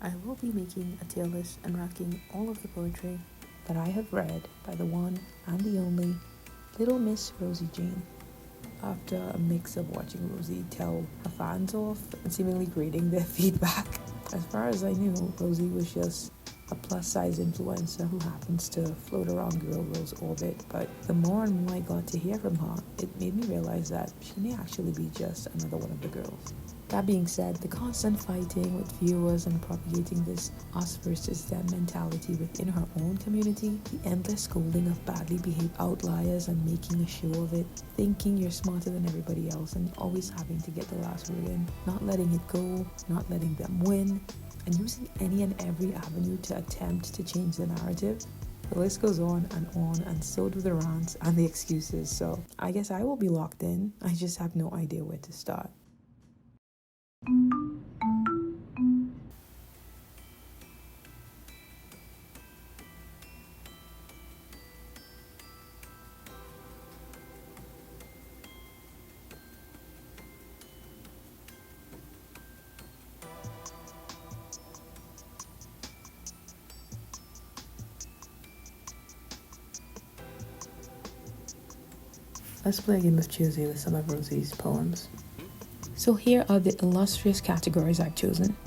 I will be making a tier list and ranking all of the poetry that I have read by the one and the only Little Miss Rosie Jean. After a mix of watching Rosie tell her fans off and seemingly grading their feedback, as far as I knew, Rosie was just a plus-size influencer who happens to float around Girl World's orbit. But the more and more I got to hear from her, it made me realize that she may actually be just another one of the girls. That being said, the constant fighting with viewers and propagating this us versus them mentality within her own community, the endless scolding of badly behaved outliers and making a show of it, thinking you're smarter than everybody else and always having to get the last word in, not letting it go, not letting them win, and using any and every avenue to attempt to change the narrative. The list goes on, and so do the rants and the excuses, so I guess I will be locked in. I just have no idea where to start. Let's play a game of Choosey with some of Rosie's poems. So here are the illustrious categories I've chosen.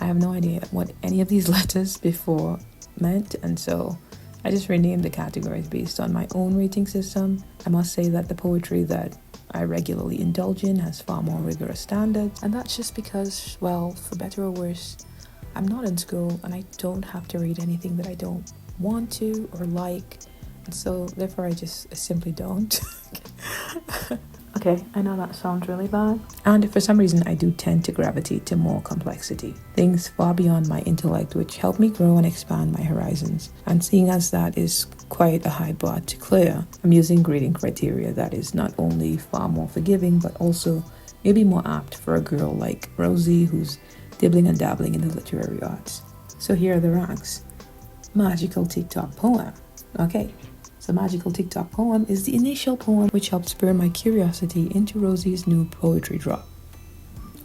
I have no idea what any of these letters before meant, and so I just renamed the categories based on my own rating system. I must say that the poetry that I regularly indulge in has far more rigorous standards, and that's just because, well, for better or worse, I'm not in school and I don't have to read anything that I don't want to or like, and so therefore I just simply don't. Okay, I know that sounds really bad. And for some reason, I do tend to gravitate to more complexity. Things far beyond my intellect, which help me grow and expand my horizons. And seeing as that is quite a high bar to clear, I'm using grading criteria that is not only far more forgiving, but also maybe more apt for a girl like Rosie, who's dibbling and dabbling in the literary arts. So here are the ranks. Magical TikTok poem. Okay. So Magical TikTok poem is the initial poem which helped spur my curiosity into Rosie's new poetry drop.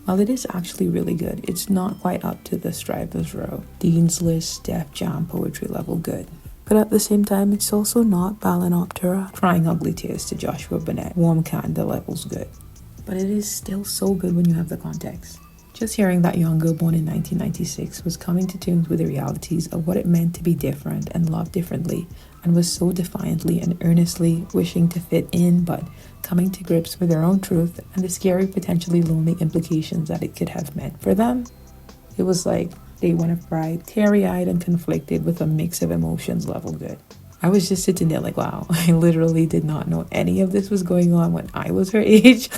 While it is actually really good, it's not quite up to the Strivers Row, Dean's List, Def Jam poetry level good. But at the same time, it's also not Balanoptera, Crying Ugly Tears to Joshua Burnett, Warm Candle levels good. But it is still so good when you have the context. Just hearing that young girl born in 1996 was coming to terms with the realities of what it meant to be different and loved differently, and was so defiantly and earnestly wishing to fit in, but coming to grips with their own truth and the scary, potentially lonely implications that it could have meant for them. It was like day one of Pride, teary-eyed and conflicted with a mix of emotions level good. I was just sitting there like, wow, I literally did not know any of this was going on when I was her age.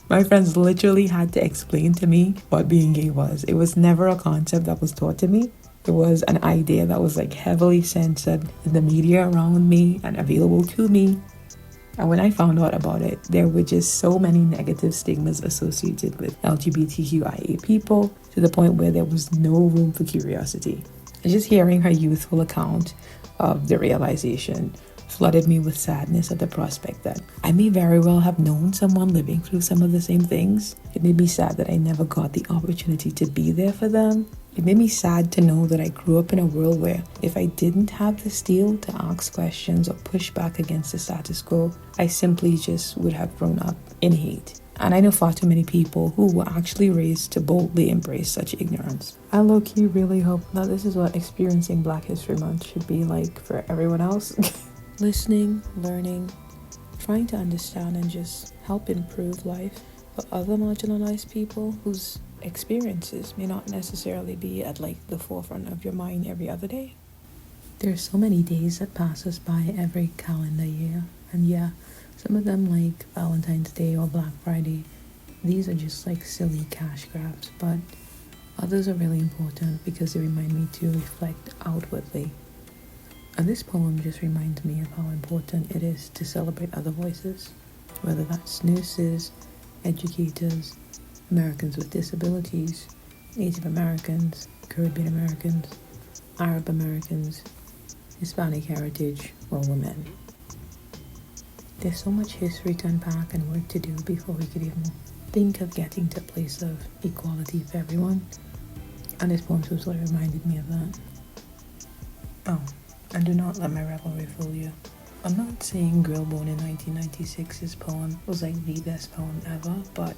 My friends literally had to explain to me what being gay was. It was never a concept that was taught to me. It was an idea that was like heavily censored in the media around me and available to me. And when I found out about it, there were just so many negative stigmas associated with LGBTQIA people to the point where there was no room for curiosity. And just hearing her youthful account of the realization flooded me with sadness at the prospect that I may very well have known someone living through some of the same things. It made me sad that I never got the opportunity to be there for them. It made me sad to know that I grew up in a world where if I didn't have the steel to ask questions or push back against the status quo, I simply just would have grown up in hate. And I know far too many people who were actually raised to boldly embrace such ignorance. I low-key really hope that this is what experiencing Black History Month should be like for everyone else. Listening, learning, trying to understand and just help improve life for other marginalized people whose experiences may not necessarily be at like the forefront of your mind every other day. There's so many days that pass us by every calendar year, and yeah, some of them like Valentine's Day or Black Friday, these are just like silly cash grabs, but others are really important because they remind me to reflect outwardly. And this poem just reminds me of how important it is to celebrate other voices, whether that's nurses, educators, Americans with disabilities, Native Americans, Caribbean Americans, Arab Americans, Hispanic heritage, or women. There's so much history to unpack and work to do before we could even think of getting to a place of equality for everyone. And this poem totally reminded me of that. Oh, and do not let my revelry fool you. I'm not saying Girl Born in 1996's poem was like the best poem ever, but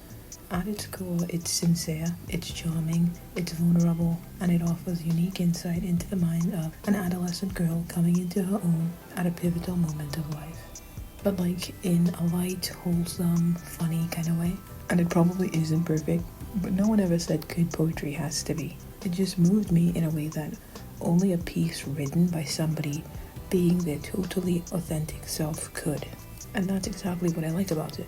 at its core, it's sincere, it's charming, it's vulnerable, and it offers unique insight into the mind of an adolescent girl coming into her own at a pivotal moment of life. But like in a light, wholesome, funny kind of way. And it probably isn't perfect, but no one ever said good poetry has to be. It just moved me in a way that only a piece written by somebody being their totally authentic self could. And that's exactly what I like about it.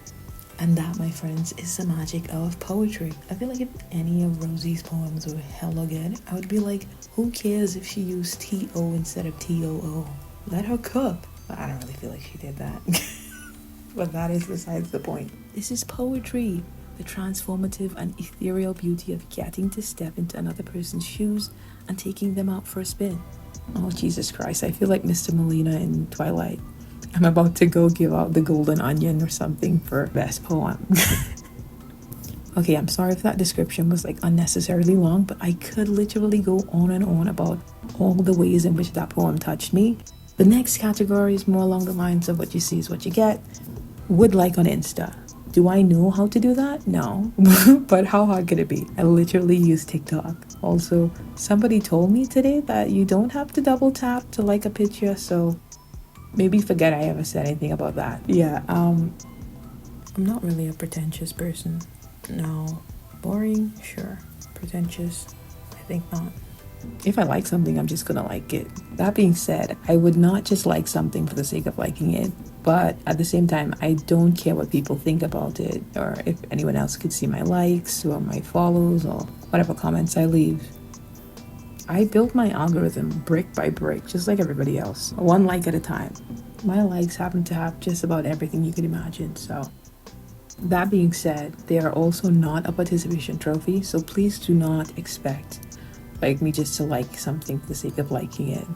And that, my friends, is the magic of poetry. I feel like if any of Rosie's poems were hella good, I would be like, who cares if she used T-O instead of T-O-O? Let her cook. But I don't really feel like she did that. But that is besides the point. This is poetry. The transformative and ethereal beauty of getting to step into another person's shoes and taking them out for a spin. Oh, Jesus Christ. I feel like Mr. Molina in Twilight. I'm about to go give out the golden onion or something for best poem. Okay, I'm sorry if that description was like unnecessarily long, but I could literally go on and on about all the ways in which that poem touched me. The next category is more along the lines of what you see is what you get. Would like on Insta. Do I know how to do that? No. But how hard could it be? I literally use TikTok. Also, somebody told me today that you don't have to double tap to like a picture, so maybe forget I ever said anything about that. Yeah, I'm not really a pretentious person. No. Boring? Sure. Pretentious? I think not. If I like something, I'm just gonna like it. That being said, I would not just like something for the sake of liking it. But at the same time, I don't care what people think about it, or if anyone else could see my likes or my follows or whatever comments I leave. I built my algorithm brick by brick, just like everybody else, one like at a time. My likes happen to have just about everything you could imagine, so. That being said, they are also not a participation trophy, so please do not expect like me just to like something for the sake of liking it.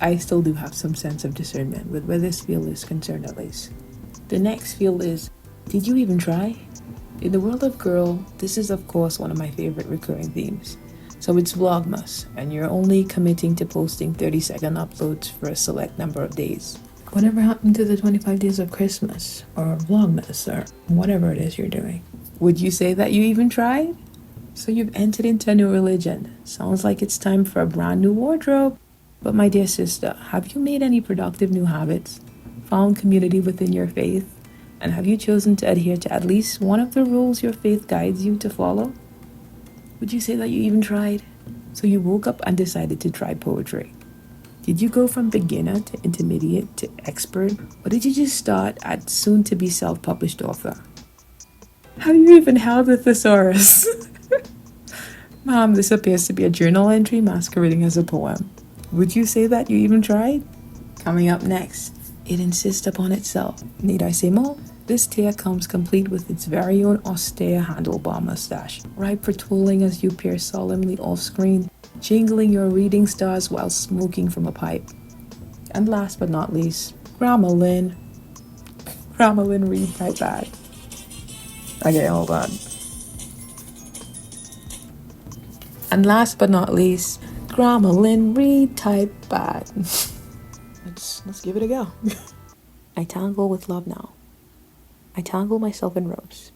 I still do have some sense of discernment with where this field is concerned, at least. The next field is, did you even try? In the world of girl, this is of course one of my favorite recurring themes. So it's Vlogmas, and you're only committing to posting 30-second uploads for a select number of days. Whatever happened to the 25 days of Christmas, or Vlogmas, or whatever it is you're doing? Would you say that you even tried? So you've entered into a new religion. Sounds like it's time for a brand new wardrobe. But my dear sister, have you made any productive new habits? Found community within your faith? And have you chosen to adhere to at least one of the rules your faith guides you to follow? Would you say that you even tried? So you woke up and decided to try poetry. Did you go from beginner to intermediate to expert? Or did you just start at soon-to-be self-published author? Have you even held a thesaurus? Mom, this appears to be a journal entry masquerading as a poem. Would you say that you even tried? Coming up next, it insists upon itself. Need I say more? This tier comes complete with its very own austere handlebar mustache, ripe for twirling as you peer solemnly off-screen, jingling your reading stars while smoking from a pipe. And last but not least, Grandma Lynn. Grandma Lynn read type bad. Okay, hold on. And last but not least, Grandma Lynn read type bad. Let's give it a go. I tangle with love now. I tangle myself in ropes,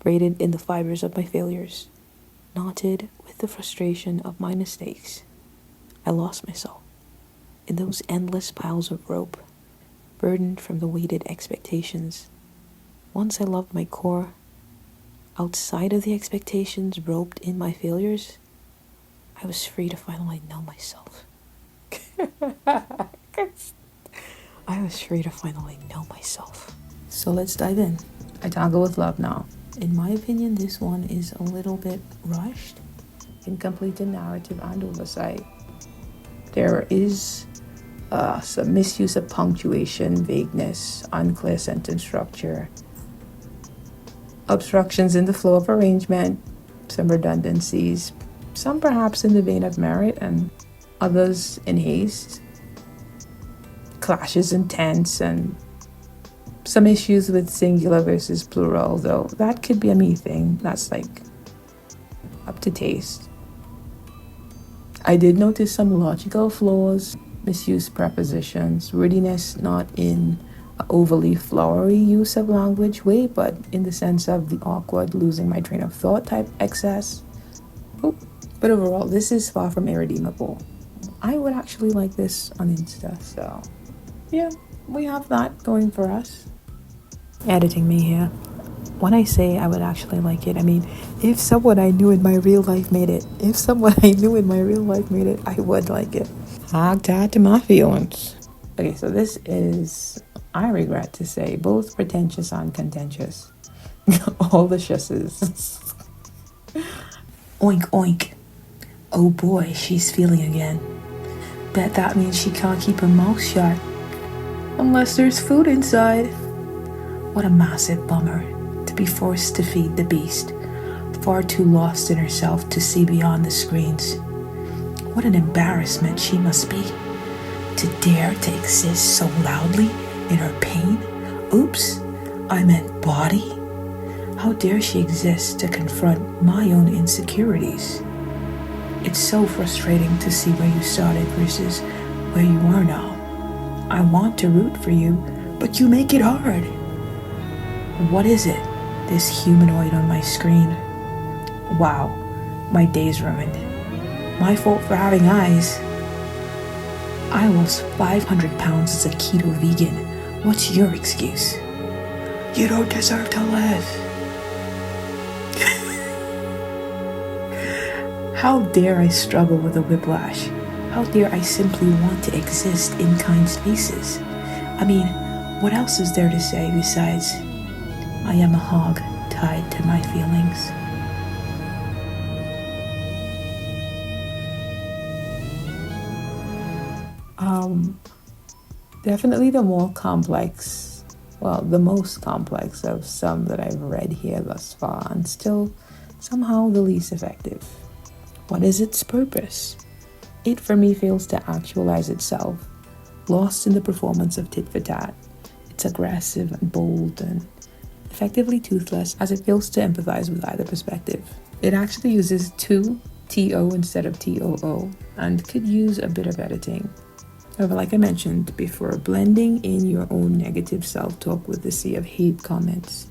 braided in the fibers of my failures, knotted with the frustration of my mistakes. I lost myself in those endless piles of rope, burdened from the weighted expectations. Once I loved my core, outside of the expectations roped in my failures, I was free to finally know myself. I was free to finally know myself. So let's dive in. I tangle with love now. In my opinion, this one is a little bit rushed, incomplete in narrative and oversight. There is some misuse of punctuation, vagueness, unclear sentence structure, obstructions in the flow of arrangement, some redundancies, some perhaps in the vein of merit and others in haste, clashes in tense, and some issues with singular versus plural, though that could be a me thing. That's like up to taste. I did notice some logical flaws, misused prepositions, wordiness not in an overly flowery use of language way, but in the sense of the awkward losing my train of thought type excess. Oh, but overall, this is far from irredeemable. I would actually like this on Insta, so yeah, we have that going for us. Editing me here. When I say I would actually like it, I mean, if someone I knew in my real life made it, I would like it. Hog tied to my feelings. Okay, so this is, I regret to say, both pretentious and contentious. All the shusses. Oink, oink. Oh boy, she's feeling again. Bet that means she can't keep her mouth shut. Unless there's food inside. What a massive bummer to be forced to feed the beast, far too lost in herself to see beyond the screens. What an embarrassment she must be, to dare to exist so loudly in her pain. Oops, I meant body. How dare she exist to confront my own insecurities? It's so frustrating to see where you started versus where you are now. I want to root for you, but you make it hard. What is it, this humanoid on my screen? Wow, my day's ruined. My fault for having eyes. I lost 500 pounds as a keto vegan. What's your excuse? You don't deserve to live. How dare I struggle with a whiplash? How dare I simply want to exist in kind spaces? I mean, what else is there to say besides, I am a hog tied to my feelings? Definitely the more complex, well, the most complex of some that I've read here thus far, and still somehow the least effective. What is its purpose? It for me fails to actualize itself, lost in the performance of tit for tat. It's aggressive and bold and effectively toothless, as it fails to empathize with either perspective. It actually uses two TO instead of TOO and could use a bit of editing. However, like I mentioned before, blending in your own negative self-talk with the sea of hate comments.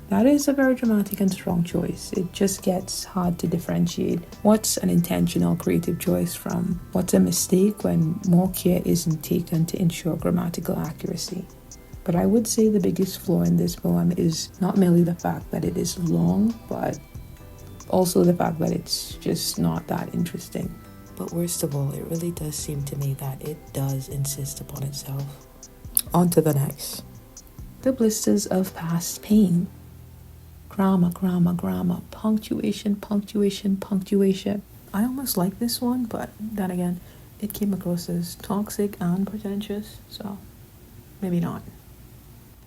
That is a very dramatic and strong choice. It just gets hard to differentiate what's an intentional creative choice from what's a mistake when more care isn't taken to ensure grammatical accuracy. But I would say the biggest flaw in this poem is not merely the fact that it is long, but also the fact that it's just not that interesting. But worst of all, it really does seem to me that it does insist upon itself. On to the next. The blisters of past pain. Grammar, grammar, grammar, punctuation, punctuation, punctuation. I almost like this one, but then again, it came across as toxic and pretentious, so maybe not.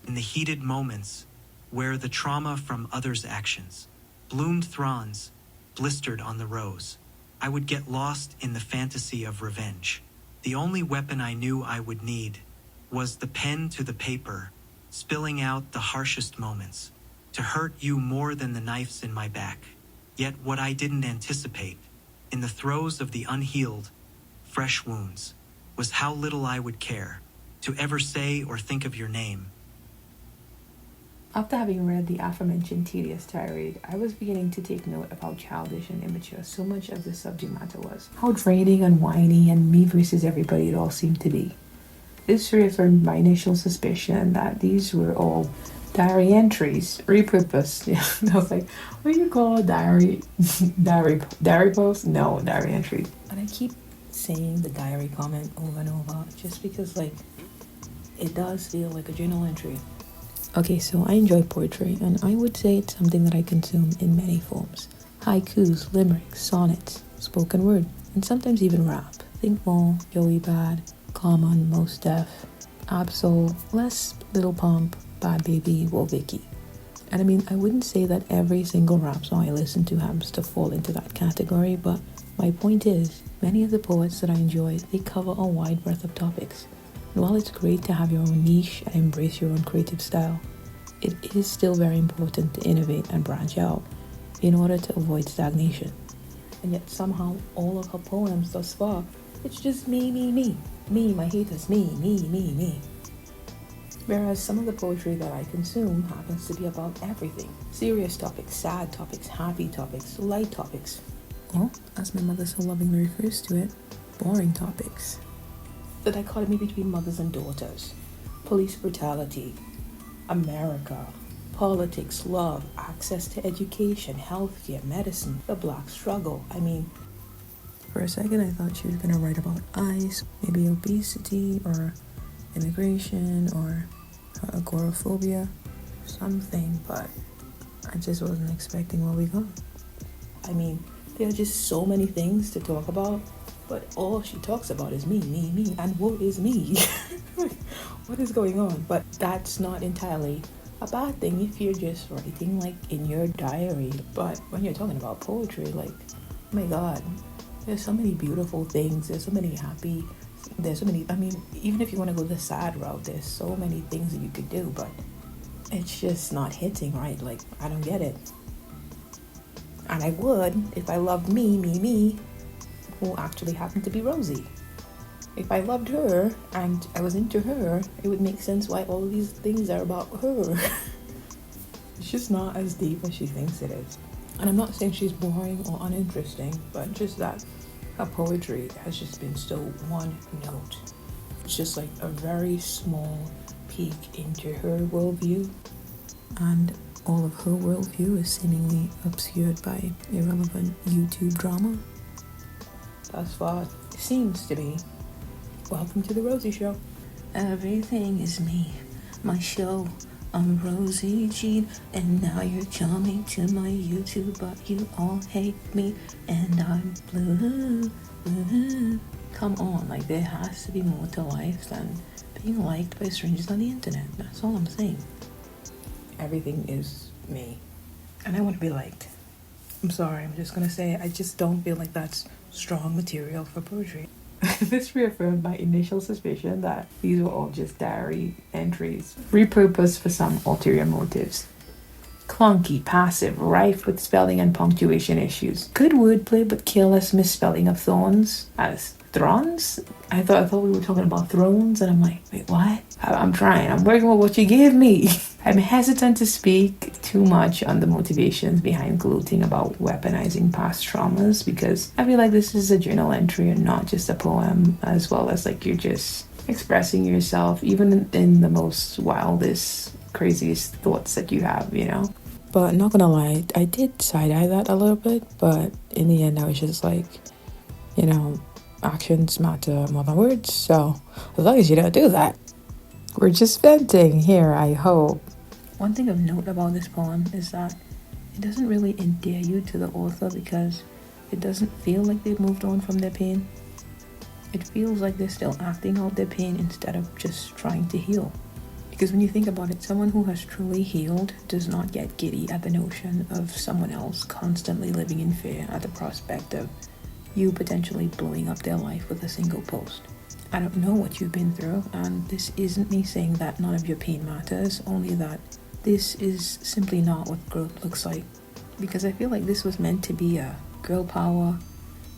In the heated moments, where the trauma from others' actions bloomed thorns, blistered on the rose, I would get lost in the fantasy of revenge. The only weapon I knew I would need was the pen to the paper, spilling out the harshest moments, to hurt you more than the knives in my back. Yet what I didn't anticipate, in the throes of the unhealed, fresh wounds, was how little I would care to ever say or think of your name. After having read the aforementioned tedious tirade, I was beginning to take note of how childish and immature so much of the subject matter was. How draining and whiny and me versus everybody it all seemed to be. This reaffirmed my initial suspicion that these were all diary entries, repurposed. Yeah, I was like, what do you call a diary? diary post? No, diary entry. And I keep saying the diary comment over and over just because, like, it does feel like a journal entry. Okay, so I enjoy poetry, and I would say it's something that I consume in many forms. Haikus, limericks, sonnets, spoken word, and sometimes even rap. Think More, Joey Bad, Common, Most Def, Absol, Less, Little Pump, Bad Baby, Woah Vicky. And I mean, I wouldn't say that every single rap song I listen to happens to fall into that category, but my point is, many of the poets that I enjoy, they cover a wide breadth of topics. And while it's great to have your own niche and embrace your own creative style, it is still very important to innovate and branch out in order to avoid stagnation. and yet somehow all of her poems thus far, it's just me, my haters, me. Whereas some of the poetry that I consume happens to be about everything. Serious topics, sad topics, happy topics, light topics. Or, as my mother so lovingly refers to it, boring topics. The dichotomy between mothers and daughters, police brutality, America, politics, love, access to education, healthcare, medicine, the black struggle. I mean, for a second I thought she was going to write about ICE, maybe obesity or immigration or agoraphobia, something, but I just wasn't expecting what we got. I mean, there are just so many things to talk about, but all she talks about is me, and woe is me. What is going on? But that's not entirely a bad thing if you're just writing like in your diary. But when you're talking about poetry, like, oh my God, there's so many beautiful things, there's so many, I mean, even if you want to go the sad route, there's so many things that you could do, but it's just not hitting right. Like, I don't get it. And I would if I loved me, who actually happened to be Rosie. If I loved her and I was into her, it would make sense why all these things are about her. It's just not as deep as she thinks it is. And I'm not saying she's boring or uninteresting, but just that her poetry has just been so one note. It's just like a very small peek into her worldview, and all of her worldview is seemingly obscured by irrelevant YouTube drama. Thus far, it seems to be. Welcome to the Rosie Show. Everything is me, my show. I'm rosiejean, and now you're coming to my YouTube, but you all hate me, and I'm blue. Come on, like, there has to be more to life than being liked by strangers on the internet. That's all I'm saying. Everything is me, and I want to be liked. I'm sorry, I'm just gonna say I just don't feel like that's strong material for poetry. This reaffirmed my initial suspicion that these were all just diary entries, repurposed for some ulterior motives. Clunky, passive, rife with spelling and punctuation issues. Good wordplay, but careless misspelling of thorns as thrones? I thought we were talking about thrones, and I'm like, wait, what? I'm trying. I'm working with what you gave me. I'm hesitant to speak too much on the motivations behind gloating about weaponizing past traumas, because I feel like this is a journal entry and not just a poem, as well as like you're just expressing yourself, even in the most wildest, craziest thoughts that you have, you know? But not gonna lie, I did side-eye that a little bit, but in the end I was just like, you know, actions matter more than words, so as long as you don't do that, we're just venting here, I hope. One thing of note about this poem is that it doesn't really endear you to the author, because it doesn't feel like they've moved on from their pain. It feels like they're still acting out their pain instead of just trying to heal. Because when you think about it, someone who has truly healed does not get giddy at the notion of someone else constantly living in fear at the prospect of you potentially blowing up their life with a single post. I don't know what you've been through, and this isn't me saying that none of your pain matters, only that this is simply not what growth looks like. Because I feel like this was meant to be a girl power,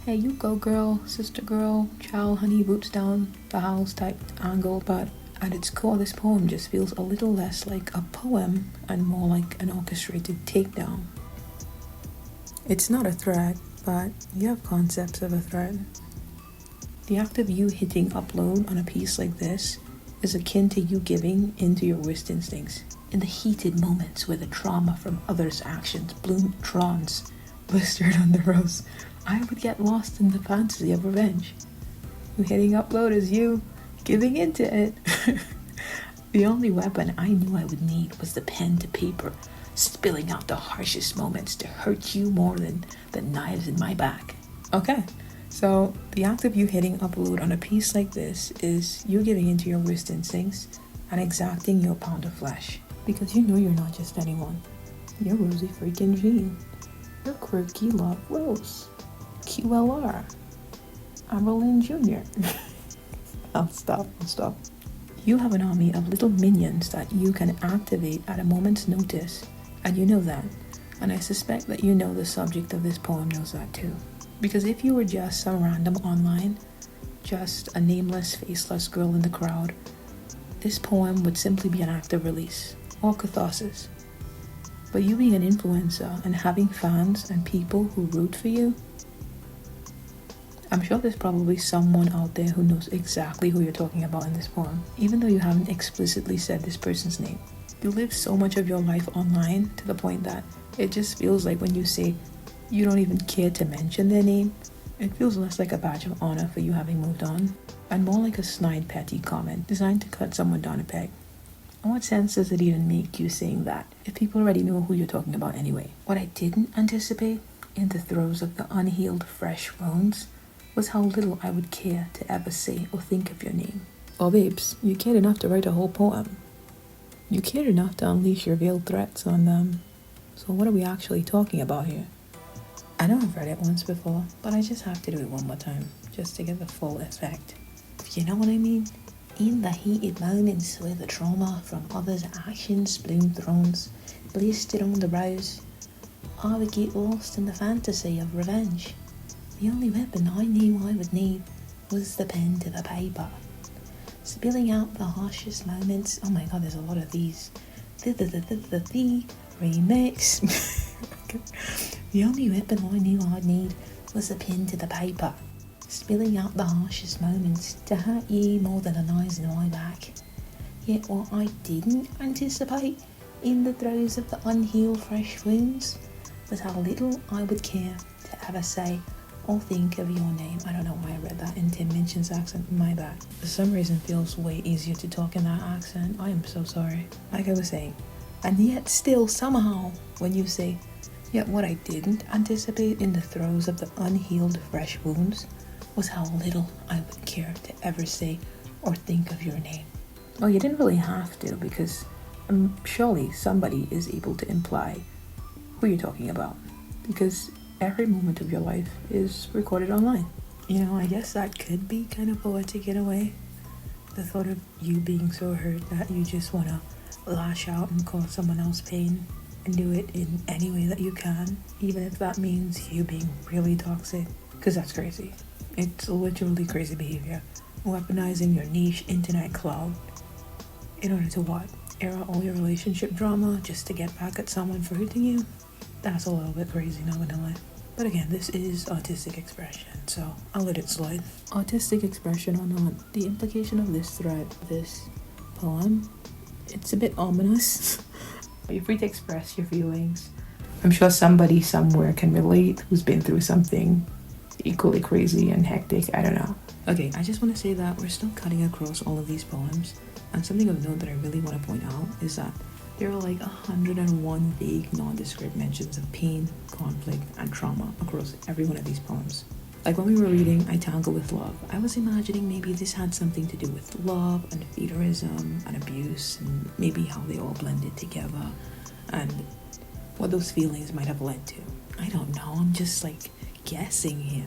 hey, you go girl, sister girl, child, honey, boots down the house type angle, but at its core, this poem just feels a little less like a poem and more like an orchestrated takedown. It's not a threat, but you have concepts of a threat. The act of you hitting upload on a piece like this is akin to you giving into your worst instincts. In the heated moments where the trauma from others' actions bloomed trons blistered on the rose, I would get lost in the fantasy of revenge. You hitting upload is you giving into it. The only weapon I knew I would need was the pen to paper, spilling out the harshest moments to hurt you more than the knives in my back. Okay, so the act of you hitting upload on a piece like this is you giving into your worst instincts and exacting your pound of flesh. Because you know you're not just anyone. You're Rosie freaking Jean. You're Quirkyloverosee. QLR. Aberlin Jr. I'll stop. You have an army of little minions that you can activate at a moment's notice, and you know that, and I suspect that you know the subject of this poem knows that too. Because if you were just some random online, just a nameless, faceless girl in the crowd, this poem would simply be an act of release or catharsis. But you being an influencer and having fans and people who root for you, I'm sure there's probably someone out there who knows exactly who you're talking about in this poem, even though you haven't explicitly said this person's name. You live so much of your life online to the point that it just feels like when you say you don't even care to mention their name, it feels less like a badge of honor for you having moved on, and more like a snide, petty comment designed to cut someone down a peg. And what sense does it even make you saying that if people already know who you're talking about anyway? What I didn't anticipate in the throes of the unhealed, fresh wounds was how little I would care to ever say or think of your name. Oh babes, you cared enough to write a whole poem. You cared enough to unleash your veiled threats on them. So what are we actually talking about here? I know I've read it once before, but I just have to do it one more time, just to get the full effect. You know what I mean? In the heated moments where the trauma from others' actions bloomed thrones, blistered on the brows, I would get lost in the fantasy of revenge. The only weapon I knew I would need was the pen to the paper. Spilling out the harshest moments. Oh my god, there's a lot of these. The remix. Okay. The only weapon I knew I'd need was the pen to the paper. Spilling out the harshest moments to hurt you more than a knives in my back. Yet what I didn't anticipate in the throes of the unhealed fresh wounds was how little I would care to ever say or think of your name. I don't know why I read that in Tim Minchin's accent, my bad. For some reason it feels way easier to talk in that accent. I am so sorry. Like I was saying, and yet still somehow when you say, yet what I didn't anticipate in the throes of the unhealed fresh wounds was how little I would care to ever say or think of your name. Well, you didn't really have to, because surely somebody is able to imply who you're talking about, because every moment of your life is recorded online. You know, I guess that could be kind of poetic in a way. The thought of you being so hurt that you just want to lash out and cause someone else pain, and do it in any way that you can, even if that means you being really toxic, because that's crazy. It's literally crazy behavior. Weaponizing your niche internet cloud in order to what? Air out all your relationship drama just to get back at someone for hurting you? That's a little bit crazy, not gonna lie. But again, this is artistic expression, so I'll let it slide. Artistic expression or not, the implication of this thread, this poem, it's a bit ominous. You're free to express your feelings. I'm sure somebody somewhere can relate who's been through something equally crazy and hectic. I don't know. Okay, I just want to say that we're still cutting across all of these poems, and something of note that I really want to point out is that there are like 101 vague, nondescript mentions of pain, conflict, and trauma across every one of these poems. Like when we were reading I Tangle with Love, I was imagining maybe this had something to do with love and feudalism and abuse, and maybe how they all blended together and what those feelings might have led to. I don't know, I'm just like guessing here.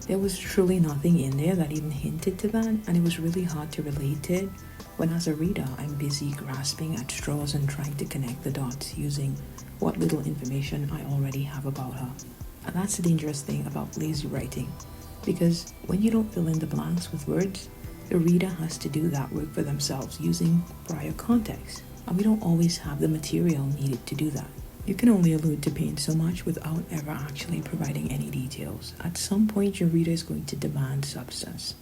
There was truly nothing in there that even hinted to that, and it was really hard to relate to it when as a reader I'm busy grasping at straws and trying to connect the dots using what little information I already have about her. And that's the dangerous thing about lazy writing, because when you don't fill in the blanks with words, the reader has to do that work for themselves using prior context, and we don't always have the material needed to do that. You can only allude to pain so much without ever actually providing any details. At some point your reader is going to demand substance.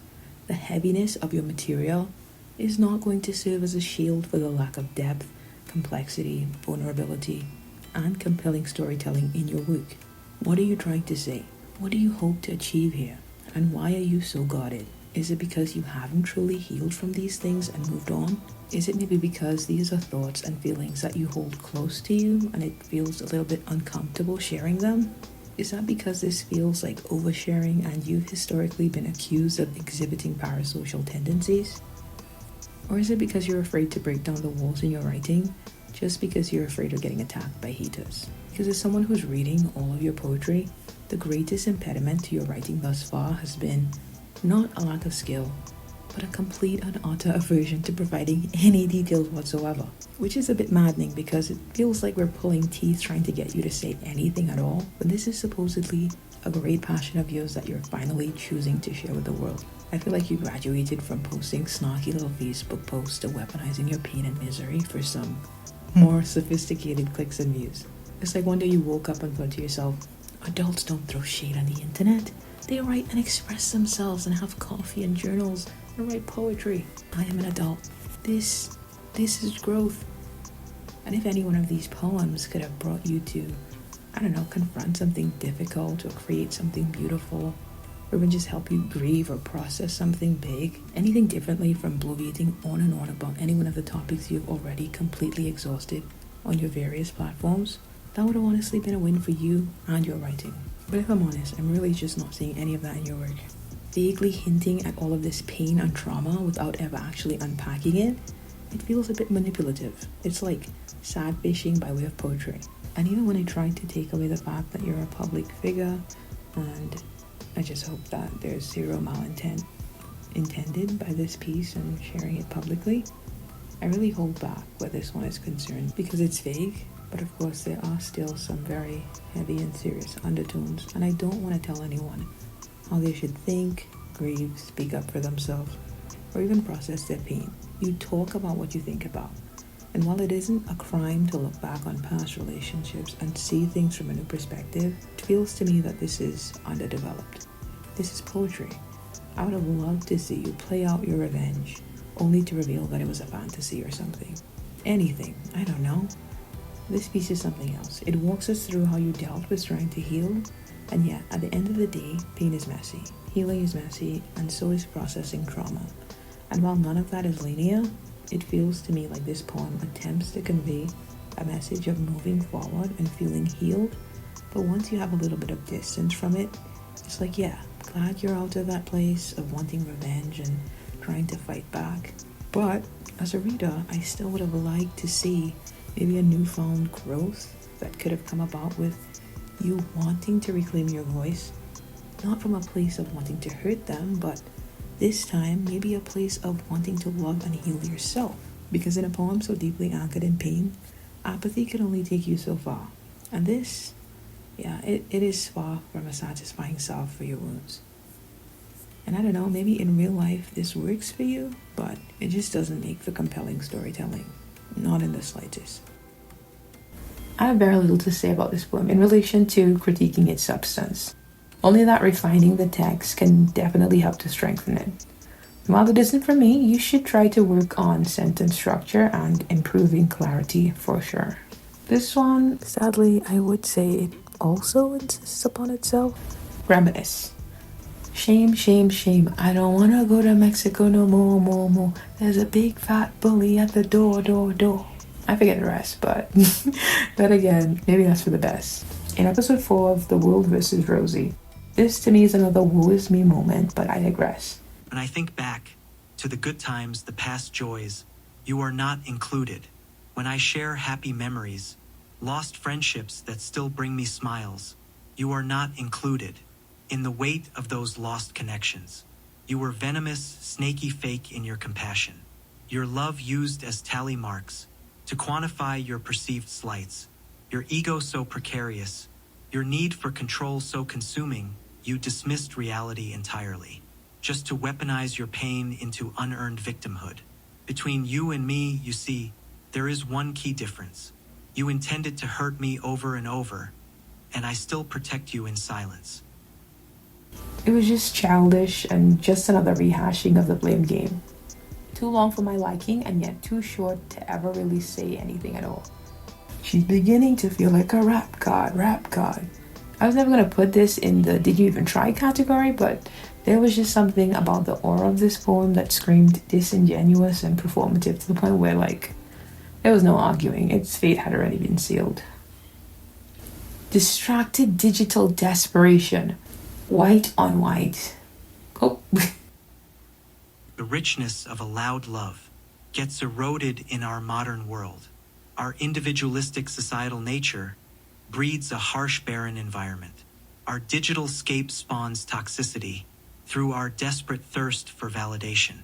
The heaviness of your material is not going to serve as a shield for the lack of depth, complexity, vulnerability, and compelling storytelling in your work. What are you trying to say? What do you hope to achieve here? And why are you so guarded? Is it because you haven't truly healed from these things and moved on? Is it maybe because these are thoughts and feelings that you hold close to you and it feels a little bit uncomfortable sharing them? Is that because this feels like oversharing and you've historically been accused of exhibiting parasocial tendencies? Or is it because you're afraid to break down the walls in your writing just because you're afraid of getting attacked by haters? Because as someone who's reading all of your poetry, the greatest impediment to your writing thus far has been not a lack of skill, but a complete and utter aversion to providing any details whatsoever. Which is a bit maddening because it feels like we're pulling teeth trying to get you to say anything at all, when this is supposedly a great passion of yours that you're finally choosing to share with the world. I feel like you graduated from posting snarky little Facebook posts to weaponizing your pain and misery for some more sophisticated clicks and views. It's like one day you woke up and thought to yourself, adults don't throw shade on the internet. They write and express themselves and have coffee and journals and write poetry. I am an adult. This is growth. And if any one of these poems could have brought you to, I don't know, confront something difficult or create something beautiful, or even just help you grieve or process something big, anything differently from bloviating on and on about any one of the topics you've already completely exhausted on your various platforms, that would have honestly been a win for you and your writing. But if I'm honest, I'm really just not seeing any of that in your work. Vaguely hinting at all of this pain and trauma without ever actually unpacking it, it feels a bit manipulative. It's like sad fishing by way of poetry. And even when I tried to take away the fact that you're a public figure, and I just hope that there's zero malintent intended by this piece and sharing it publicly, I really hold back where this one is concerned because it's vague, but of course there are still some very heavy and serious undertones, and I don't want to tell anyone how they should think, grieve, speak up for themselves, or even process their pain. You talk about what you think about. And while it isn't a crime to look back on past relationships and see things from a new perspective, it feels to me that this is underdeveloped. This is poetry. I would have loved to see you play out your revenge, only to reveal that it was a fantasy or something. Anything, I don't know. This piece is something else. It walks us through how you dealt with trying to heal, and yet, at the end of the day, pain is messy, healing is messy, and so is processing trauma. And while none of that is linear, it feels to me like this poem attempts to convey a message of moving forward and feeling healed, but once you have a little bit of distance from it, it's like, yeah, glad you're out of that place of wanting revenge and trying to fight back. But as a reader, I still would have liked to see maybe a newfound growth that could have come about with you wanting to reclaim your voice, not from a place of wanting to hurt them, but this time maybe a place of wanting to love and heal yourself. Because in a poem so deeply anchored in pain, apathy can only take you so far. And this, it is far from a satisfying salve for your wounds. And I don't know, maybe in real life this works for you, but it just doesn't make for compelling storytelling. Not in the slightest. I have very little to say about this poem in relation to critiquing its substance. Only that refining the text can definitely help to strengthen it. And while it isn't for me, you should try to work on sentence structure and improving clarity for sure. This one, sadly, I would say it also insists upon itself. Reminisce. Shame, shame, shame. I don't want to go to Mexico no more. There's a big fat bully at the door. I forget the rest, but then again, maybe that's for the best. In episode 4 of The World vs. Rosie, this to me is another woe is me moment, but I digress. When I think back to the good times, the past joys, you are not included. When I share happy memories, lost friendships that still bring me smiles, you are not included. In the weight of those lost connections, you were venomous, snaky fake in your compassion. Your love used as tally marks to quantify your perceived slights. Your ego so precarious, your need for control so consuming, you dismissed reality entirely, just to weaponize your pain into unearned victimhood. Between you and me, you see, there is one key difference. You intended to hurt me over and over, and I still protect you in silence. It was just childish and just another rehashing of the blame game. Too long for my liking and yet too short to ever really say anything at all. She's beginning to feel like a rap god. I was never going to put this in the did you even try category, but there was just something about the aura of this poem that screamed disingenuous and performative to the point where, like, there was no arguing. Its fate had already been sealed. Distracted digital desperation. White on white. Oh. The richness of a loud love gets eroded in our modern world. Our individualistic societal nature breeds a harsh, barren environment. Our digital scape spawns toxicity through our desperate thirst for validation.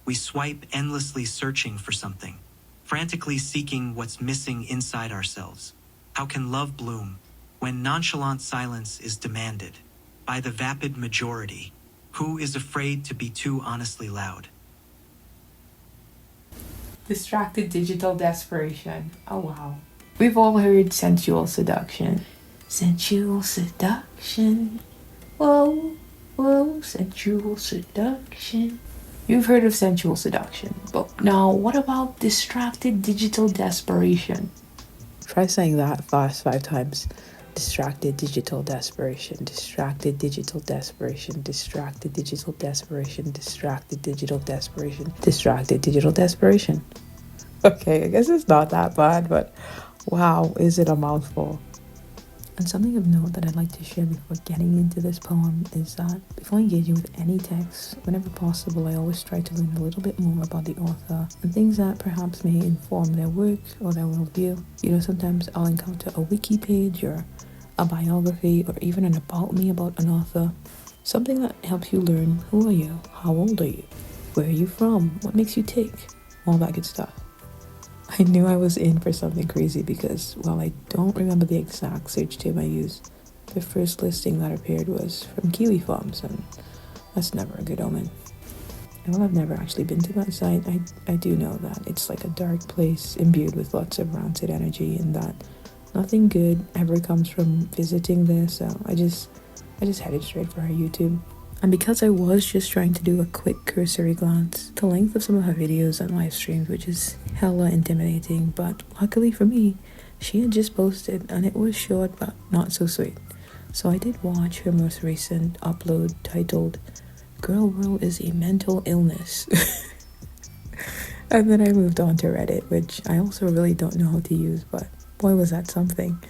We swipe endlessly searching for something, frantically seeking what's missing inside ourselves. How can love bloom when nonchalant silence is demanded? by the vapid majority, who is afraid to be too honestly loud. Distracted digital desperation. Oh wow. We've all heard sensual seduction. Sensual seduction. Whoa, whoa, sensual seduction. You've heard of sensual seduction, but now what about distracted digital desperation? Try saying that fast 5 times. Distracted digital desperation, distracted digital desperation, distracted digital desperation, distracted digital desperation, distracted digital desperation. Okay, I guess it's not that bad, but wow, is it a mouthful? And something of note that I'd like to share before getting into this poem is that before engaging with any text, whenever possible, I always try to learn a little bit more about the author and things that perhaps may inform their work or their worldview. You know, sometimes I'll encounter a wiki page or a biography or even an about me about an author. Something that helps you learn who are you, how old are you, where are you from, what makes you tick, all that good stuff. I knew I was in for something crazy because, while I don't remember the exact search term I used, the first listing that appeared was from Kiwi Farms, and that's never a good omen. And while I've never actually been to that site, I do know that it's like a dark place imbued with lots of rancid energy, and that nothing good ever comes from visiting there, so I just headed straight for her YouTube. And because I was just trying to do a quick cursory glance, the length of some of her videos and live streams, which is hella intimidating, but luckily for me, she had just posted and it was short but not so sweet. So I did watch her most recent upload titled "Girl World is a Mental Illness." And then I moved on to Reddit, which I also really don't know how to use, but boy was that something.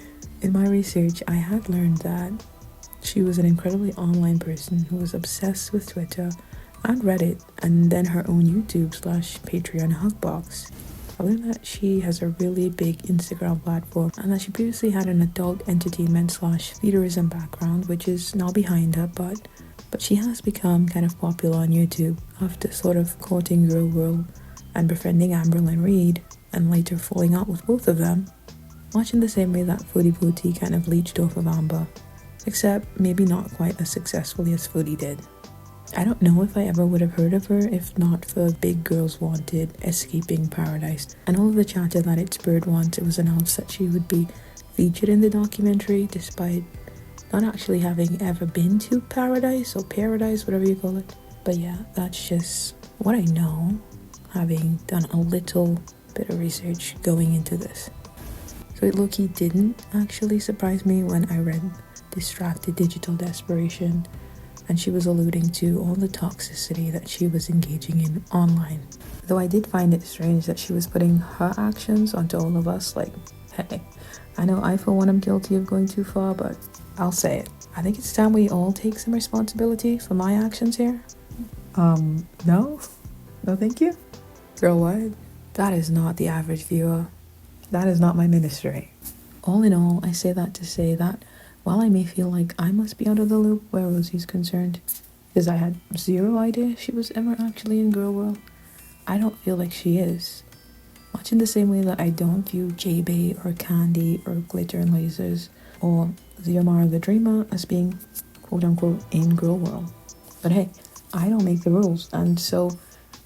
In my research, I had learned that she was an incredibly online person who was obsessed with Twitter and Reddit, and then her own YouTube/Patreon Hugbox. I learned that she has a really big Instagram platform and that she previously had an adult entertainment/theaterism background, which is now behind her, but she has become kind of popular on YouTube after sort of courting Girl World and befriending Amberlynn Reid, and later falling out with both of them, much in the same way that Foodie Booty kind of leached off of Amber, except maybe not quite as successfully as Foodie did. I don't know if I ever would have heard of her if not for Big Girls Wanted Escaping Paradise and all of the chatter that it spurred once it was announced that she would be featured in the documentary, despite not actually having ever been to Paradise or Paradise, whatever you call it. But yeah, that's just what I know, having done a little bit of research going into this. So it low-key didn't actually surprise me when I read Distracted Digital Desperation, and she was alluding to all the toxicity that she was engaging in online. Though I did find it strange that she was putting her actions onto all of us, like, hey, I know I for one am guilty of going too far, but I'll say it. I think it's time we all take some responsibility for my actions here. No? No thank you? Girl, what? That is not the average viewer. That is not my ministry. All in all, I say that to say that while I may feel like I must be out of the loop where Rosie's concerned, because I had zero idea she was ever actually in Girl World, I don't feel like she is. Much in the same way that I don't view J-Bay or Candy or Glitter and Lasers or Ziomara the Dreamer as being quote-unquote in Girl World. But hey, I don't make the rules, and so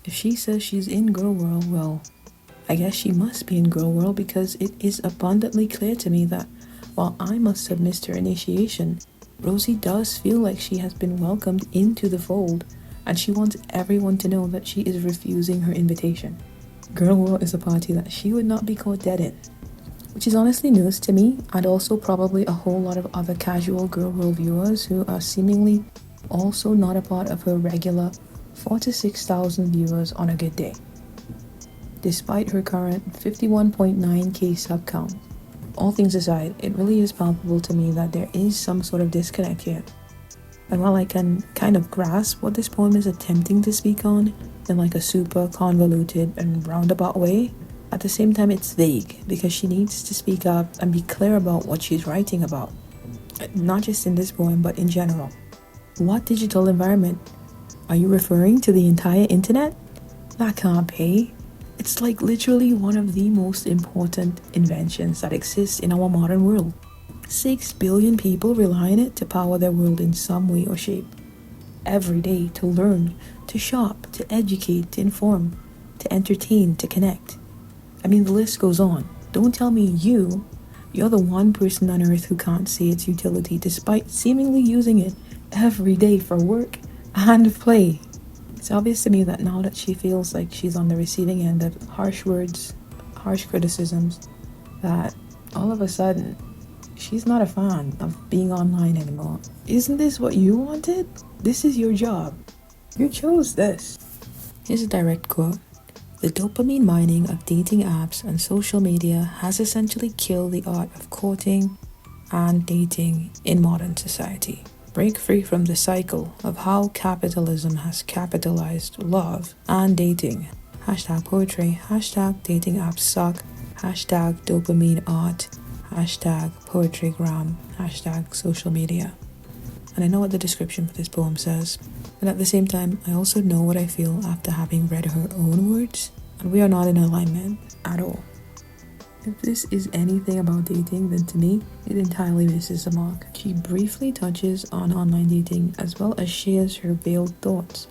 if she says she's in Girl World, well, I guess she must be in Girl World, because it is abundantly clear to me that while I must have missed her initiation, Rosie does feel like she has been welcomed into the fold, and she wants everyone to know that she is refusing her invitation. Girl World is a party that she would not be caught dead in, which is honestly news to me, and also probably a whole lot of other casual Girl World viewers who are seemingly also not a part of her regular 4,000 to 6,000 viewers on a good day, despite her current 51.9k sub count. All things aside, it really is palpable to me that there is some sort of disconnect here. And while I can kind of grasp what this poem is attempting to speak on in like a super convoluted and roundabout way, at the same time it's vague, because she needs to speak up and be clear about what she's writing about. Not just in this poem, but in general. What digital environment? Are you referring to the entire internet? That can't be. It's like literally one of the most important inventions that exists in our modern world. 6 billion people rely on it to power their world in some way or shape. Every day, to learn, to shop, to educate, to inform, to entertain, to connect. I mean, the list goes on. Don't tell me you're the one person on earth who can't see its utility despite seemingly using it every day for work and play. It's obvious to me that now that she feels like she's on the receiving end of harsh words, harsh criticisms, that all of a sudden she's not a fan of being online anymore. Isn't this what you wanted? This is your job. You chose this. Here's a direct quote. The dopamine mining of dating apps and social media has essentially killed the art of courting and dating in modern society. Break free from the cycle of how capitalism has capitalized love and dating. Hashtag poetry, hashtag dating apps suck, hashtag dopamine art, hashtag poetrygram, hashtag social media. And I know what the description for this poem says, but at the same time, I also know what I feel after having read her own words, and we are not in alignment at all. If this is anything about dating, then to me, it entirely misses the mark. She briefly touches on online dating as well as shares her veiled thoughts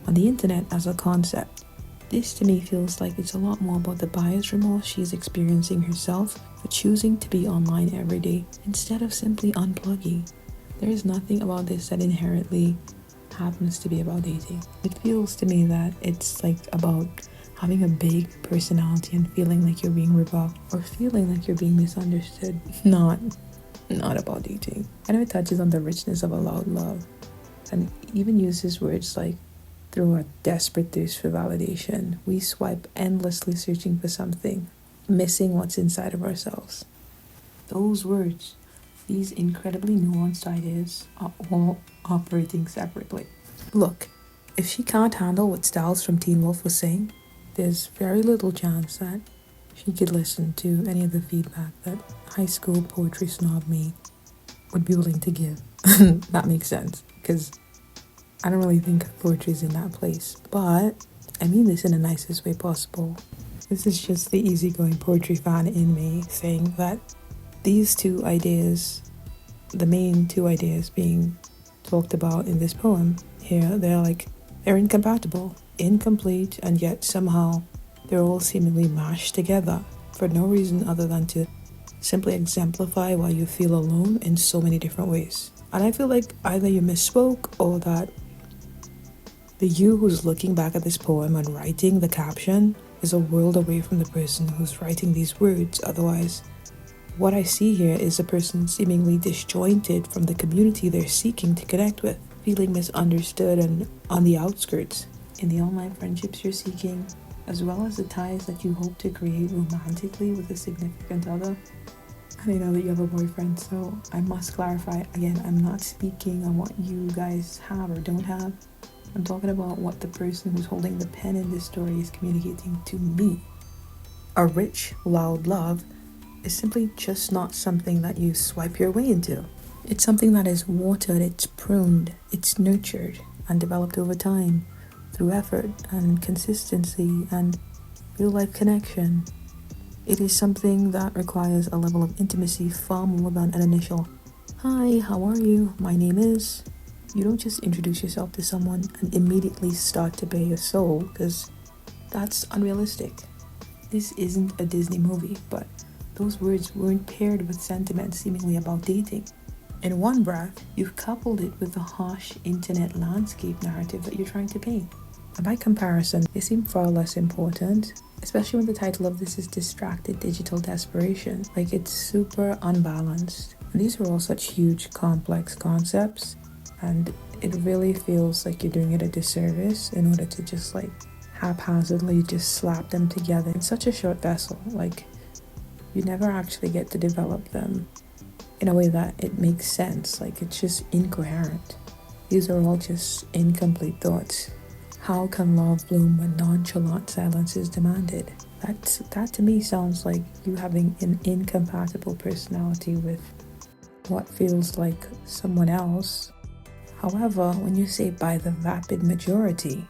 on the internet as a concept. This to me feels like it's a lot more about the buyer's remorse she's experiencing herself for choosing to be online every day instead of simply unplugging. There is nothing about this that inherently happens to be about dating. It feels to me that it's like about having a big personality and feeling like you're being rebuffed or feeling like you're being misunderstood. Not about dating. I know it touches on the richness of a loud love and even uses words like, through a desperate thirst for validation, we swipe endlessly searching for something, missing what's inside of ourselves. Those words, these incredibly nuanced ideas, are all operating separately. Look, if she can't handle what Styles from Teen Wolf was saying, there's very little chance that she could listen to any of the feedback that high school poetry snob me would be willing to give. That makes sense, because I don't really think poetry is in that place. But I mean this in the nicest way possible. This is just the easygoing poetry fan in me saying that these two ideas, the main two ideas being talked about in this poem here, they're incompatible, incomplete, and yet somehow they're all seemingly mashed together for no reason other than to simply exemplify why you feel alone in so many different ways. And I feel like either you misspoke or that the you who's looking back at this poem and writing the caption is a world away from the person who's writing these words. Otherwise, what I see here is a person seemingly disjointed from the community they're seeking to connect with, feeling misunderstood and on the outskirts. In the online friendships you're seeking, as well as the ties that you hope to create romantically with a significant other. And I know that you have a boyfriend, so I must clarify, again, I'm not speaking on what you guys have or don't have. I'm talking about what the person who's holding the pen in this story is communicating to me. A rich, loud love is simply just not something that you swipe your way into. It's something that is watered, it's pruned, it's nurtured and developed over time through effort and consistency and real-life connection. It is something that requires a level of intimacy far more than an initial, "Hi, how are you? My name is..." You don't just introduce yourself to someone and immediately start to bare your soul, because that's unrealistic. This isn't a Disney movie, but those words weren't paired with sentiments seemingly about dating. In one breath, you've coupled it with the harsh internet landscape narrative that you're trying to paint. And by comparison, they seem far less important, especially when the title of this is Distracted Digital Desperation. Like, it's super unbalanced. And these are all such huge, complex concepts, and it really feels like you're doing it a disservice in order to just like haphazardly just slap them together in such a short vessel. Like, you never actually get to develop them in a way that it makes sense. Like, it's just incoherent. These are all just incomplete thoughts. How can love bloom when nonchalant silence is demanded? That to me sounds like you having an incompatible personality with what feels like someone else. However, when you say by the vapid majority,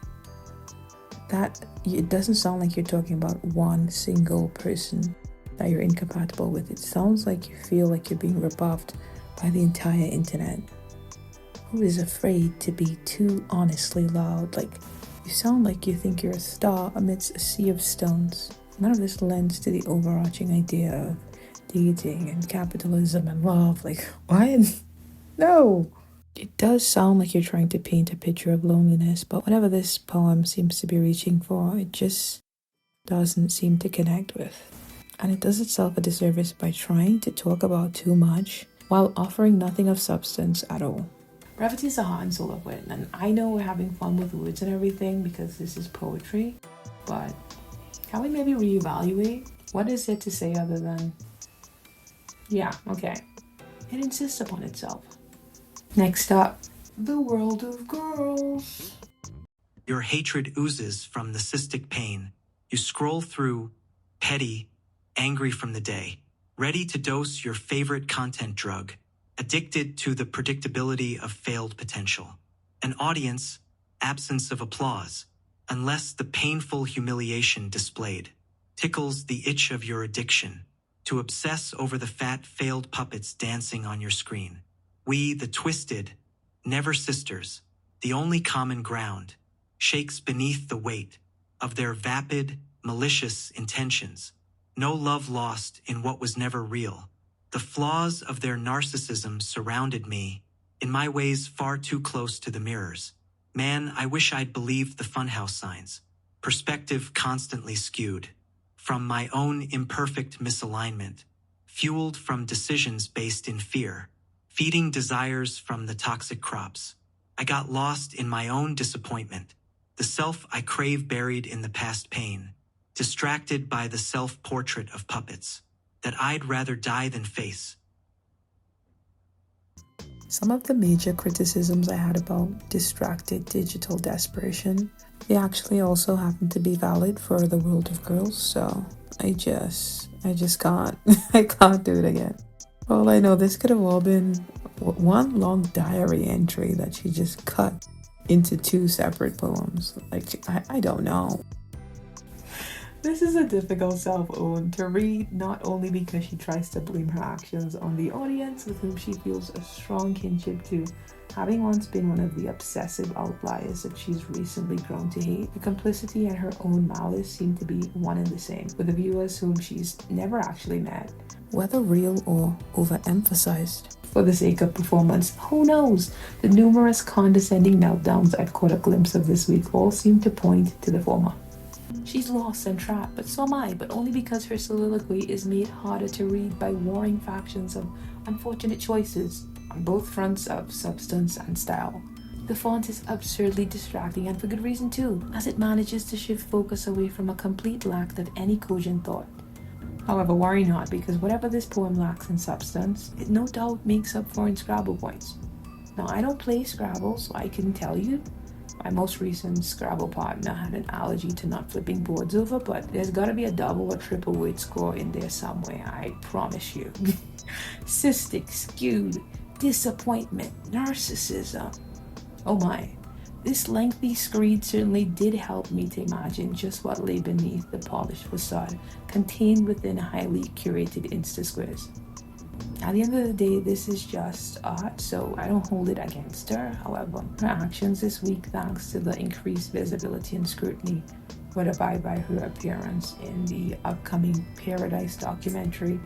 that it doesn't sound like you're talking about one single person. that you're incompatible with. It sounds like you feel like you're being rebuffed by the entire internet. Who is afraid to be too honestly loud? Like, you sound like you think you're a star amidst a sea of stones. None of this lends to the overarching idea of dating and capitalism and love. Like, what? No! It does sound like you're trying to paint a picture of loneliness, but whatever this poem seems to be reaching for, it just doesn't seem to connect with. And it does itself a disservice by trying to talk about too much while offering nothing of substance at all. Brevity is the heart and soul of wit, and I know we're having fun with words and everything because this is poetry, but can we maybe reevaluate? What is it to say other than, yeah, okay. It insists upon itself. Next up, the world of girls. Your hatred oozes from the cystic pain. You scroll through, petty, angry from the day, ready to dose your favorite content drug, addicted to the predictability of failed potential. An audience, absence of applause, unless the painful humiliation displayed, tickles the itch of your addiction, to obsess over the fat failed puppets dancing on your screen. We, the twisted, never sisters, the only common ground, shakes beneath the weight of their vapid, malicious intentions. No love lost in what was never real. The flaws of their narcissism surrounded me, in my ways far too close to the mirrors. Man, I wish I'd believed the funhouse signs. Perspective constantly skewed. From my own imperfect misalignment, fueled from decisions based in fear, feeding desires from the toxic crops. I got lost in my own disappointment, the self I crave buried in the past pain, distracted by the self-portrait of puppets that I'd rather die than face. Some of the major criticisms I had about distracted digital desperation, they actually also happen to be valid for the world of girls, so I just can't, I can't do it again. Well, I know this could have all been one long diary entry that she just cut into two separate poems. Like, I don't know. This is a difficult self-own to read, not only because she tries to blame her actions on the audience with whom she feels a strong kinship to, having once been one of the obsessive outliers that she's recently grown to hate. The complicity and her own malice seem to be one and the same, with the viewers whom she's never actually met. Whether real or overemphasized. For the sake of performance, who knows? The numerous condescending meltdowns I've caught a glimpse of this week all seem to point to the former. She's lost and trapped, but so am I, but only because her soliloquy is made harder to read by warring factions of unfortunate choices on both fronts of substance and style. The font is absurdly distracting, and for good reason too, as it manages to shift focus away from a complete lack of any cogent thought. However, worry not, because whatever this poem lacks in substance, it no doubt makes up for in Scrabble points. Now, I don't play Scrabble, so I can tell you my most recent Scrabble partner had an allergy to not flipping boards over, but there's gotta be a double or triple word score in there somewhere, I promise you. Cystic, skewed, disappointment, narcissism. Oh my. This lengthy screed certainly did help me to imagine just what lay beneath the polished facade contained within highly curated Insta squares. At the end of the day, this is just art, so I don't hold it against her. However, her actions this week, thanks to the increased visibility and scrutiny brought about by her appearance in the upcoming Paradise documentary,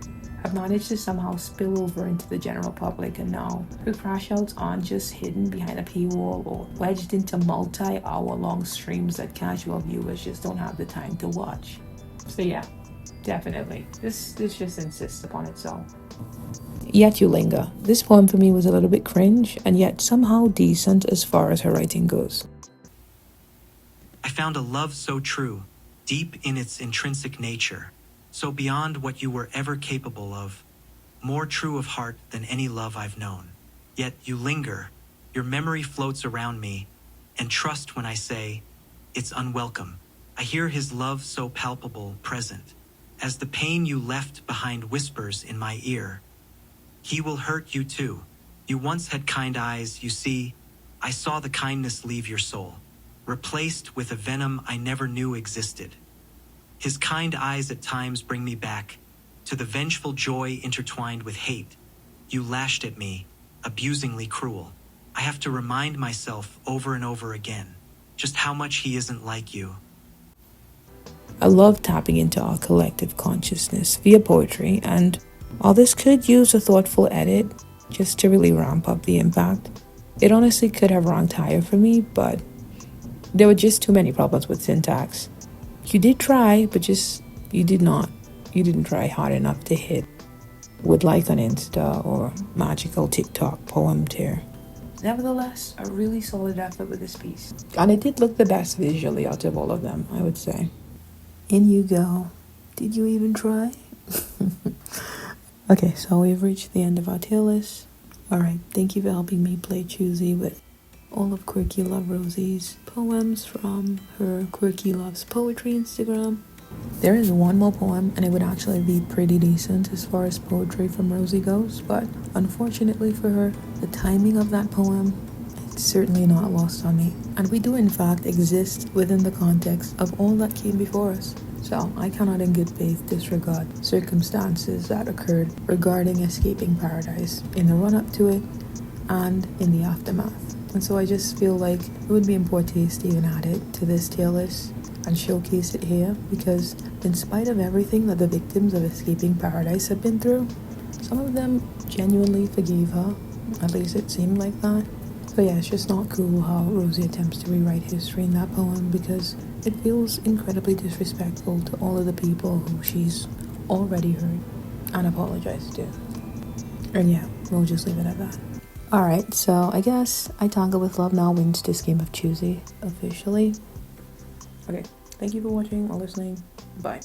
have managed to somehow spill over into the general public, and now her crash outs aren't just hidden behind a paywall or wedged into multi-hour-long streams that casual viewers just don't have the time to watch. So yeah, definitely. This just insists upon itself. Yet You Linger. This poem for me was a little bit cringe, and yet somehow decent as far as her writing goes. I found a love so true, deep in its intrinsic nature, so beyond what you were ever capable of, more true of heart than any love I've known. Yet you linger, your memory floats around me, and trust when I say, it's unwelcome. I hear his love so palpable, present, as the pain you left behind whispers in my ear. He will hurt you too. You once had kind eyes, you see. I saw the kindness leave your soul, replaced with a venom I never knew existed. His kind eyes at times bring me back to the vengeful joy intertwined with hate. You lashed at me, abusingly cruel. I have to remind myself over and over again just how much he isn't like you. I love tapping into our collective consciousness via poetry, and while this could use a thoughtful edit just to really ramp up the impact, it honestly could have ranked higher for me, but there were just too many problems with syntax. You did try, but you didn't try hard enough to hit with like on Insta or magical TikTok poem tier. Nevertheless, a really solid effort with this piece. And it did look the best visually out of all of them, I would say. In you go. Did you even try? Okay, so we've reached the end of our tier list. Alright, thank you for helping me play Choosey with all of Quirkyloverosee's poems from her Quirky Loves Poetry Instagram. There is one more poem, and it would actually be pretty decent as far as poetry from Rosie goes, but unfortunately for her, the timing of that poem, it's certainly not lost on me. And we do in fact exist within the context of all that came before us. So I cannot in good faith disregard circumstances that occurred regarding escaping paradise in the run-up to it and in the aftermath. And so I just feel like it would be in poor taste to even add it to this tier list and showcase it here, because in spite of everything that the victims of escaping paradise have been through, some of them genuinely forgave her. At least it seemed like that. So yeah, it's just not cool how Rosie attempts to rewrite history in that poem, because it feels incredibly disrespectful to all of the people who she's already hurt and apologized to. And yeah, we'll just leave it at that. Alright, so I guess I Tangle with Love now wins this game of Choosey officially. Okay, thank you for watching or listening. Bye.